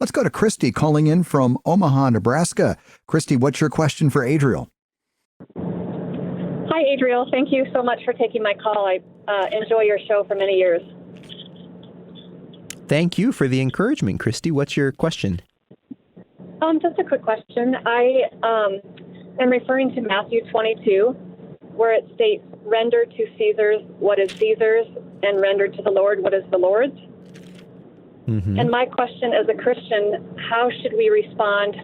Let's go to Christy calling in from Omaha, Nebraska. Christy, what's your question for Adriel? Hi, Adriel. Thank you so much for taking my call. I enjoy your show for many years. Thank you for the encouragement, Christy. What's your question? Just a quick question. I am referring to Matthew 22, where it states, "Render to Caesar's what is Caesar's, and render to the Lord what is the Lord's." Mm-hmm. And my question as a Christian, how should we respond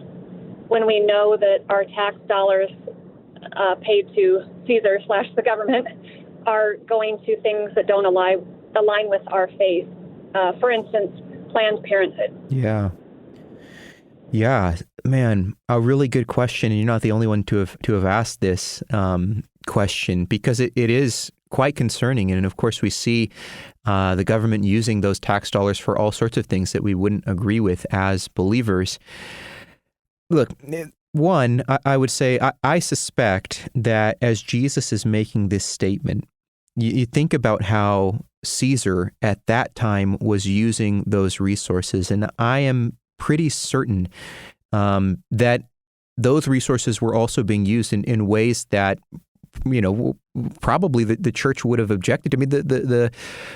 when we know that our tax dollars paid to Caesar / the government are going to things that don't align with our faith? For instance, Planned Parenthood. Yeah, man, a really good question. And you're not the only one to have asked this question, because it is quite concerning. And of course, we see the government using those tax dollars for all sorts of things that we wouldn't agree with as believers. Look, one, I would say I suspect that as Jesus is making this statement, you think about how Caesar at that time was using those resources, and I am pretty certain that those resources were also being used in ways that, probably the church would have objected to. I mean,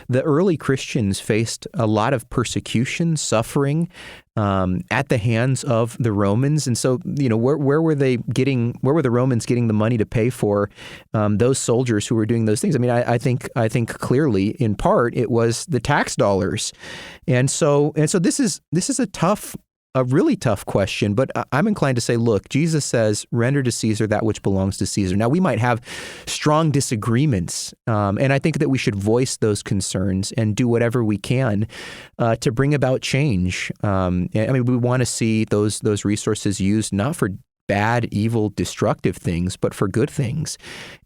the early Christians faced a lot of persecution, suffering at the hands of the Romans, and so where were the Romans getting the money to pay for those soldiers who were doing those things? I mean, I think clearly, in part, it was the tax dollars, and so this is a really tough question, but I'm inclined to say, look, Jesus says, render to Caesar that which belongs to Caesar. Now, we might have strong disagreements, and I think that we should voice those concerns and do whatever we can to bring about change. I mean, we want to see those resources used not for bad, evil, destructive things, but for good things.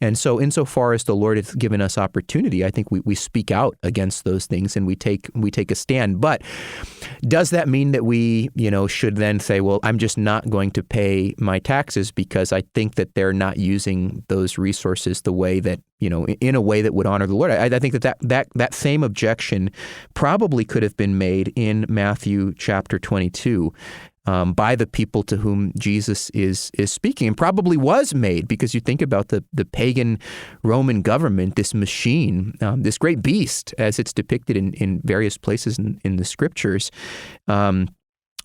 And so insofar as the Lord has given us opportunity, I think we speak out against those things and we take a stand. But does that mean that we, should then say, well, I'm just not going to pay my taxes because I think that they're not using those resources the way that, in a way that would honor the Lord? I think that same objection probably could have been made in Matthew chapter 22. By the people to whom Jesus is speaking, and probably was made, because you think about the pagan Roman government, this machine, this great beast, as it's depicted in various places in the scriptures.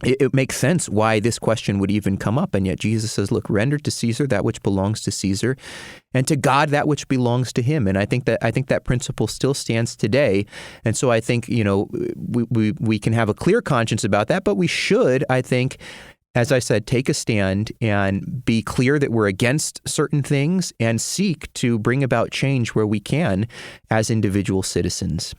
It makes sense why this question would even come up, and yet Jesus says, look, render to Caesar that which belongs to Caesar, and to God that which belongs to him. And I think that principle still stands today. And so I think, we can have a clear conscience about that, but we should, I think, as I said, take a stand and be clear that we're against certain things and seek to bring about change where we can as individual citizens.